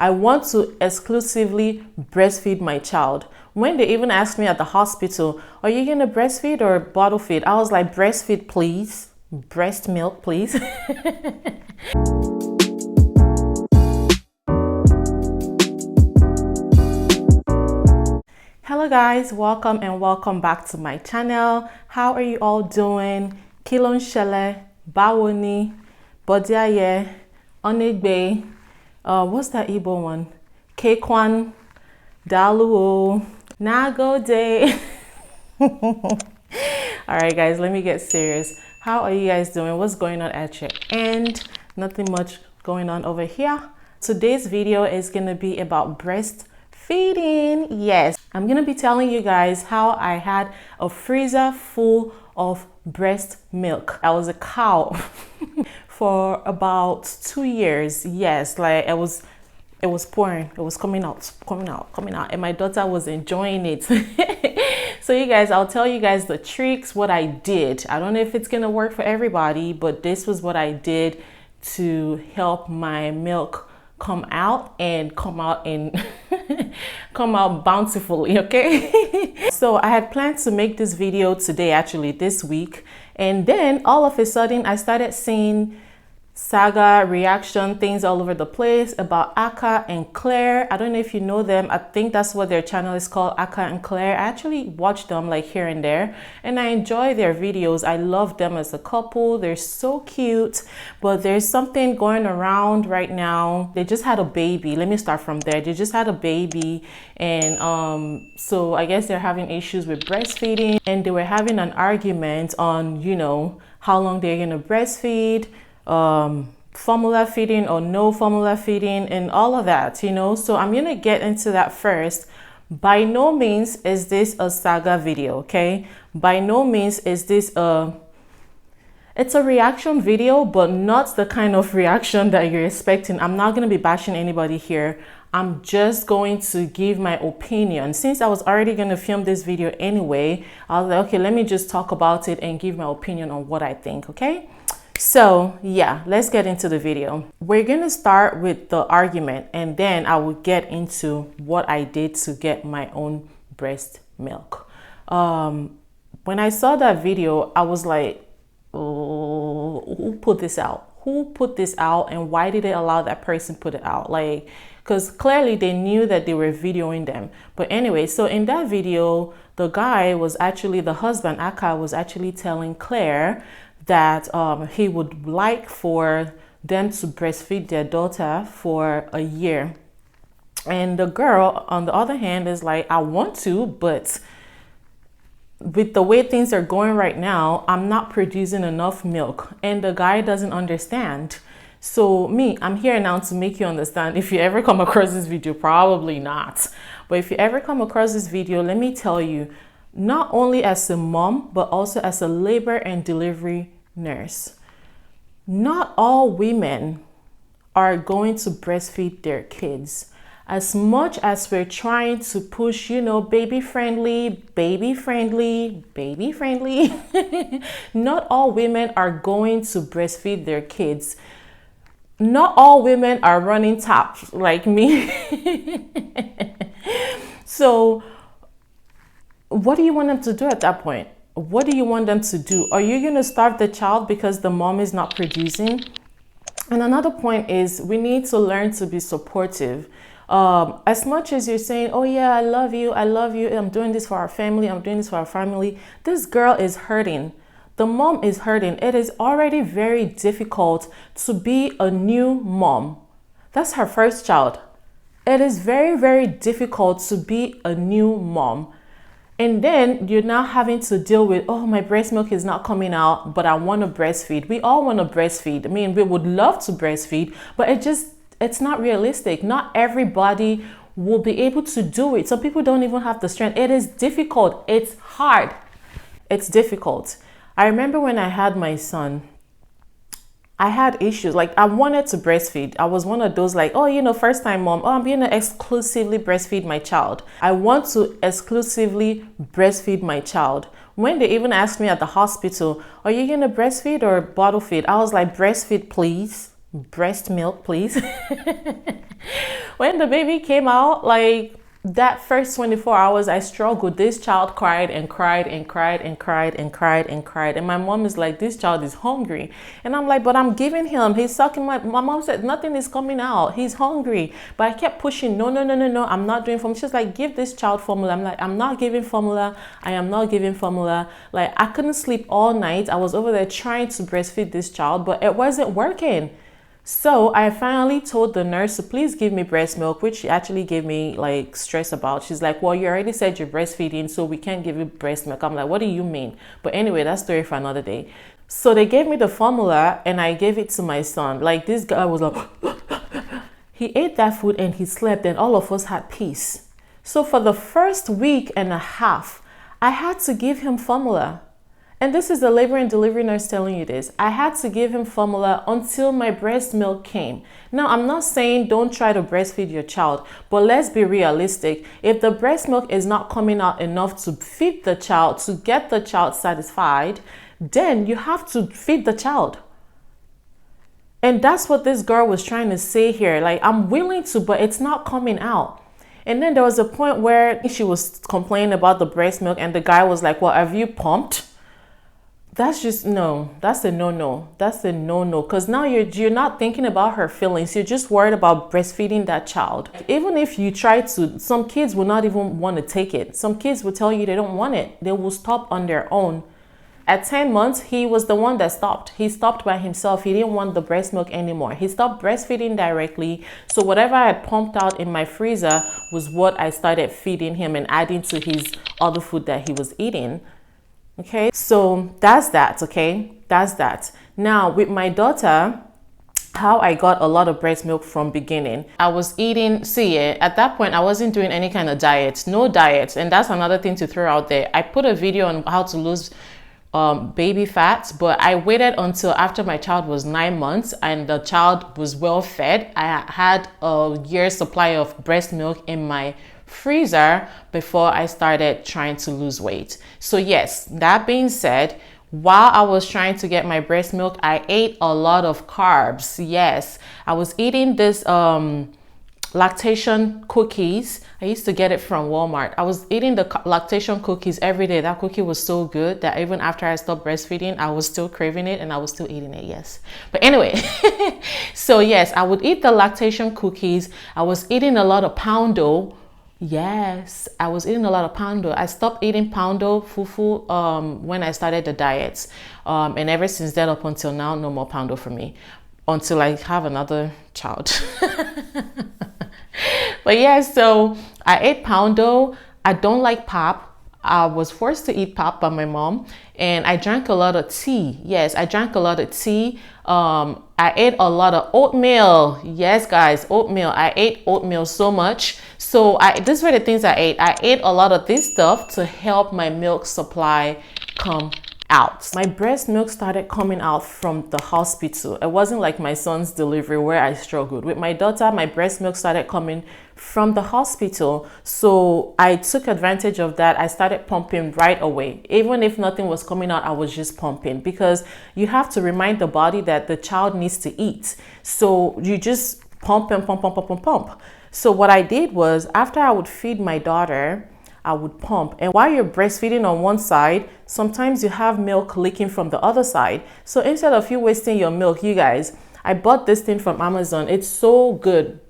I want to exclusively breastfeed my child. When they even asked me at the hospital, are you gonna breastfeed or bottle feed? I was like, breastfeed, please. Breast milk, please. Hello guys, welcome back to my channel. How are you all doing? Kilon shele, bawoni, bodiaye, onigbe, what's that Igbo one? Kekwan, daluo, nagode. Alright guys, let me get serious. How are you guys doing? What's going on at your end? Nothing much going on over here. Today's video is gonna be about breastfeeding. Yes, I'm gonna be telling you guys how I had a freezer full of breast milk. I was a cow for about 2 years. Yes, like it was pouring, it was coming out, and my daughter was enjoying it. So you guys, I'll tell you guys the tricks, what I did. I don't know if it's gonna work for everybody, but this was what I did to help my milk come out and come out bountifully, okay? So I had planned to make this video today, actually this week, and then all of a sudden I started seeing SAGA reaction things all over the place about AKAH and Claire. I don't know if you know them. I think that's what their channel is called, AKAH and Claire. I actually watch them like here and there, and I enjoy their videos. I love them as a couple. They're so cute, but there's something going around right now. They just had a baby. Let me start from there. They just had a baby, and so I guess they're having issues with breastfeeding, and they were having an argument on, you know, how long they're gonna breastfeed, formula feeding or no formula feeding, and all of that, you know. So I'm gonna get into that first. By no means is this a SAGA video, okay? By no means is this it's a reaction video, but not the kind of reaction that you're expecting. I'm not gonna be bashing anybody here. I'm just going to give my opinion. Since I was already gonna film this video anyway, I was like, okay, let me just talk about it and give my opinion on what I think, okay? So yeah, let's get into the video. We're gonna start with the argument, and then I will get into what I did to get my own breast milk. When I saw that video, I was like, oh, who put this out? Who put this out, and why did they allow that person put it out? Like, because clearly they knew that they were videoing them. But anyway, so in that video, the guy was actually, the husband, AKAH, was actually telling Claire that he would like for them to breastfeed their daughter for a year. And the girl, on the other hand, is like, I want to, but with the way things are going right now, I'm not producing enough milk. And the guy doesn't understand. So me, I'm here now to make you understand. If you ever come across this video, probably not. But if you ever come across this video, let me tell you, not only as a mom, but also as a labor and delivery nurse, not all women are going to breastfeed their kids. As much as we're trying to push, you know, baby friendly, not all women are going to breastfeed their kids. Not all women are running taps like me. So what do you want them to do at that point? What do you want them to do? Are you going to starve the child because the mom is not producing? And another point is, we need to learn to be supportive. As much as you're saying, oh yeah, I love you, I'm doing this for our family, this girl is hurting. The mom is hurting. It is already very difficult to be a new mom. That's her first child. It is very, very difficult to be a new mom. And then you're now having to deal with, oh, my breast milk is not coming out, but I want to breastfeed. We all want to breastfeed. I mean, we would love to breastfeed, but it's not realistic. Not everybody will be able to do it. Some people don't even have the strength. It is difficult. It's hard. It's difficult. I remember when I had my son, I had issues. Like, I wanted to breastfeed. I was one of those like, oh, you know, first time mom, oh, I'm going to exclusively breastfeed my child. I want to exclusively breastfeed my child. When they even asked me at the hospital, are you going to breastfeed or bottle feed? I was like, breastfeed, please. breast milk, please. When the baby came out, like that first 24 hours, I struggled. This child cried and cried and cried and cried and cried and cried. And my mom is like, this child is hungry. And I'm like, but I'm giving him, he's sucking my mom said, nothing is coming out. He's hungry. But I kept pushing, no, I'm not doing formula. She's like, give this child formula. I'm like, I'm not giving formula. I am not giving formula. Like, I couldn't sleep all night. I was over there trying to breastfeed this child, but it wasn't working. So I finally told the nurse to please give me breast milk, which she actually gave me like stress about. She's like, well, you already said you're breastfeeding, so we can't give you breast milk. I'm like, what do you mean? But anyway, that's story for another day. So they gave me the formula and I gave it to my son. Like, this guy was like, he ate that food and he slept, and all of us had peace. So for the first week and a half, I had to give him formula. And this is the labor and delivery nurse telling you this. I had to give him formula until my breast milk came. Now, I'm not saying don't try to breastfeed your child, but let's be realistic. If the breast milk is not coming out enough to feed the child, to get the child satisfied, then you have to feed the child. And that's what this girl was trying to say here. Like, I'm willing to, but it's not coming out. And then there was a point where she was complaining about the breast milk and the guy was like, well, have you pumped? That's just no. That's a no-no. That's a no-no. Because now you're not thinking about her feelings. You're just worried about breastfeeding that child. Even if you try to, some kids will not even want to take it. Some kids will tell you they don't want it. They will stop on their own. At 10 months, he was the one that stopped. He stopped by himself. He didn't want the breast milk anymore. He stopped breastfeeding directly. So whatever I had pumped out in my freezer was what I started feeding him and adding to his other food that he was eating. Okay, so that's that, okay? That's that. Now, with my daughter, how I got a lot of breast milk from beginning. I was eating, at that point, I wasn't doing any kind of diet, no diet. And that's another thing to throw out there. I put a video on how to lose baby fat, but I waited until after my child was 9 months and the child was well fed. I had a year's supply of breast milk in my freezer before I started trying to lose weight. So yes, that being said, while I was trying to get my breast milk, I ate a lot of carbs. Yes, I was eating this lactation cookies. I used to get it from Walmart. I was eating the lactation cookies every day. That cookie was so good that even after I stopped breastfeeding, I was still craving it and I was still eating it. Yes. But anyway, so yes, I would eat the lactation cookies. I was eating a lot of poundo. Yes, I was eating a lot of poundo. I stopped eating poundo, fufu, when I started the diets. And ever since then up until now, no more poundo for me until I have another child. But yeah, so I ate poundo. I don't like pap. I was forced to eat pap by my mom, and I drank a lot of tea. Yes, I drank a lot of tea. I ate a lot of oatmeal. Yes, guys, oatmeal. I ate oatmeal so much. So these were the things I ate. I ate a lot of this stuff to help my milk supply come out. My breast milk started coming out from the hospital. It wasn't like my son's delivery where I struggled. With my daughter, my breast milk started coming from the hospital. So I took advantage of that. I started pumping right away. Even if nothing was coming out, I was just pumping, because you have to remind the body that the child needs to eat. So you just pump and pump, pump, pump, pump, pump. So what I did was, after I would feed my daughter, I would pump. And while you're breastfeeding on one side, sometimes you have milk leaking from the other side. So instead of you wasting your milk, you guys, I bought this thing from Amazon. It's so good.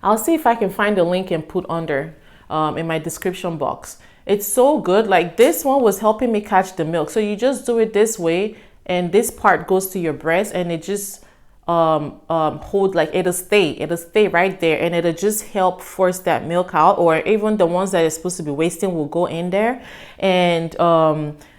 I'll see if I can find a link and put under in my description box. It's so good. Like, this one was helping me catch the milk. So you just do it this way, and this part goes to your breast, and it just hold, like, it'll stay right there, and it'll just help force that milk out, or even the ones that are supposed to be wasting will go in there. And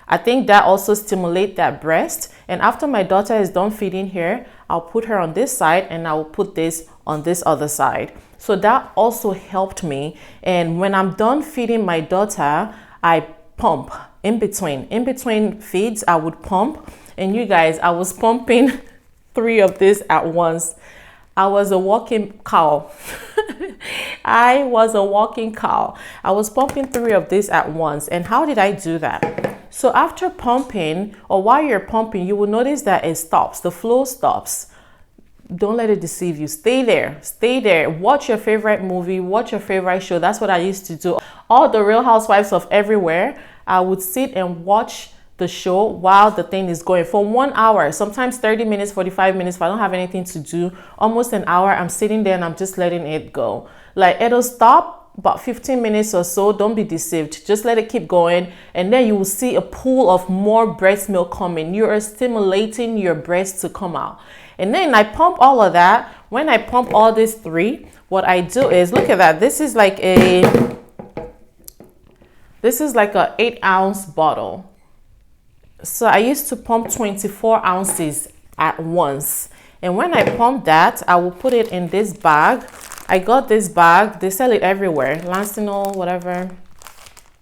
I think that also stimulate that breast. And after my daughter is done feeding here, I'll put her on this side and I'll put this on this other side. So that also helped me. And when I'm done feeding my daughter, I pump in between feeds. I would pump, and you guys, I was pumping 3 of this at once. I was a walking cow. I was a walking cow. I was pumping 3 of this at once. And how did I do that? So after pumping, or while you're pumping, you will notice that it stops. The flow stops. don't let it deceive you. Stay there, stay there. Watch your favorite movie, watch your favorite show. That's what I used to do. All the Real Housewives of everywhere, I would sit and watch the show while the thing is going for 1 hour, sometimes 30 minutes, 45 minutes. If I don't have anything to do, almost an hour, I'm sitting there and I'm just letting it go. Like, it'll stop about 15 minutes or so. Don't be deceived, just let it keep going, and then you will see a pool of more breast milk coming. You are stimulating your breast to come out. And then I pump all of that. When I pump all these three, what I do is, look at that, this is like a 8-ounce bottle. So I used to pump 24 ounces at once. And when I pump that, I will put it in this bag. I got this bag, they sell it everywhere, Lancinol, whatever.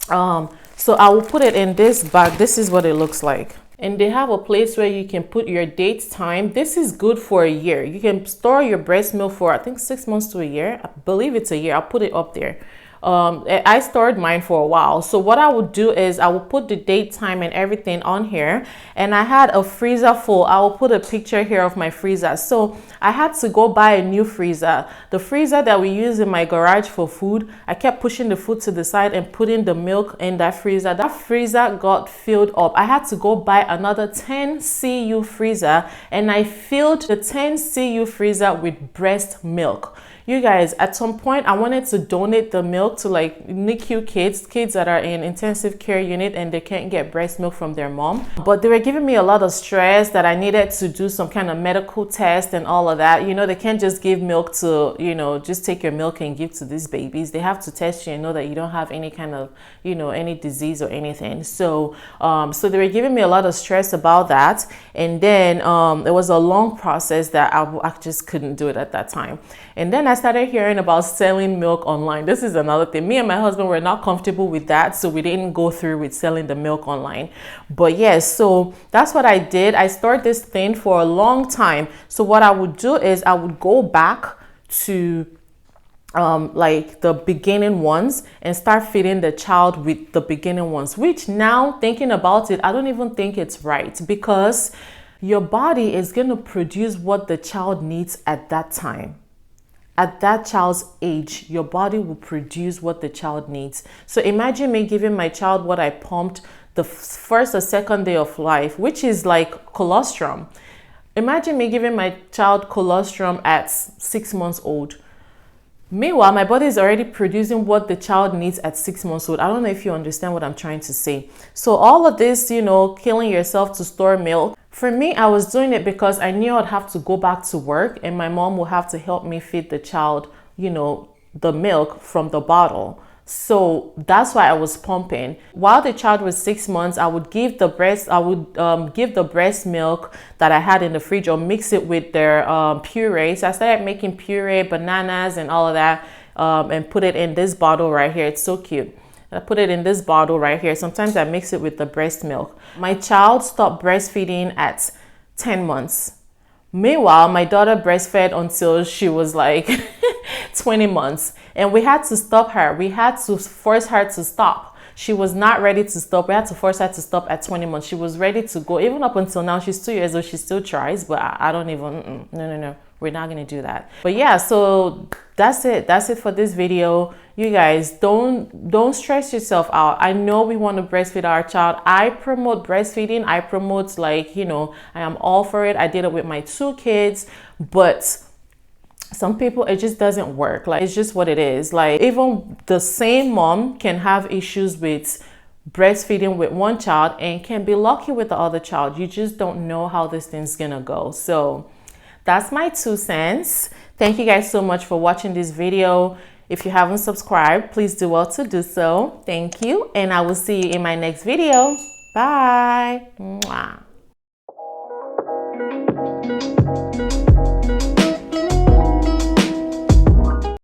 So I will put it in this bag. This is what it looks like. And they have a place where you can put your date time. This is good for a year. You can store your breast milk for, I think, 6 months to a year. I believe it's a year. I'll put it up there. I stored mine for a while. So what I would do is I will put the date, time, and everything on here. And I had a freezer full. I will put a picture here of my freezer. So I had to go buy a new freezer. The freezer that we use in my garage for food, I kept pushing the food to the side and putting the milk in that freezer. That freezer got filled up. I had to go buy another 10 CU freezer, and I filled the 10 CU freezer with breast milk. You guys, at some point, I wanted to donate the milk to like NICU kids that are in intensive care unit and they can't get breast milk from their mom. But they were giving me a lot of stress that I needed to do some kind of medical test and all of that. You know, they can't just give milk to, you know, just take your milk and give to these babies. They have to test you and know that you don't have any kind of, you know, any disease or anything. So, so they were giving me a lot of stress about that. And then it was a long process that I just couldn't do it at that time. And then I started hearing about selling milk online. This is another thing. Me and my husband were not comfortable with that, so we didn't go through with selling the milk online. But yes, so that's what I did. I stored this thing for a long time. So what I would do is I would go back to like the beginning ones and start feeding the child with the beginning ones, which now thinking about it, I don't even think it's right, because your body is going to produce what the child needs at that time. At that child's age, your body will produce what the child needs. So imagine me giving my child what I pumped the first or second day of life, which is like colostrum. Imagine me giving my child colostrum at 6 months old. Meanwhile, my body is already producing what the child needs at 6 months old. I don't know if you understand what I'm trying to say. So all of this, you know, killing yourself to store milk, for me, I was doing it because I knew I'd have to go back to work and my mom will have to help me feed the child, you know, the milk from the bottle. So that's why I was pumping. While the child was 6 months, I would give the breast milk that I had in the fridge or mix it with their puree. So I started making puree, bananas and all of that, and put it in this bottle right here. It's so cute. I put it in this bottle right here. Sometimes I mix it with the breast milk. My child stopped breastfeeding at 10 months. Meanwhile, my daughter breastfed until she was like 20 months. And we had to stop her. We had to force her to stop. She was not ready to stop. We had to force her to stop at 20 months. She was ready to go. Even up until now, she's 2 years old. She still tries, but I don't even, no. We're not going to do that. But yeah, so that's it. That's it for this video. You guys, don't stress yourself out. I know we want to breastfeed our child. I promote breastfeeding. I promote, like, you know, I am all for it. I did it with my 2 kids, but some people, it just doesn't work. Like, it's just what it is. Like, even the same mom can have issues with breastfeeding with one child and can be lucky with the other child. You just don't know how this thing's gonna go. So that's my 2 cents. Thank you guys so much for watching this video. If you haven't subscribed, please do well to do so. Thank you, and I will see you in my next video. Bye. Mwah.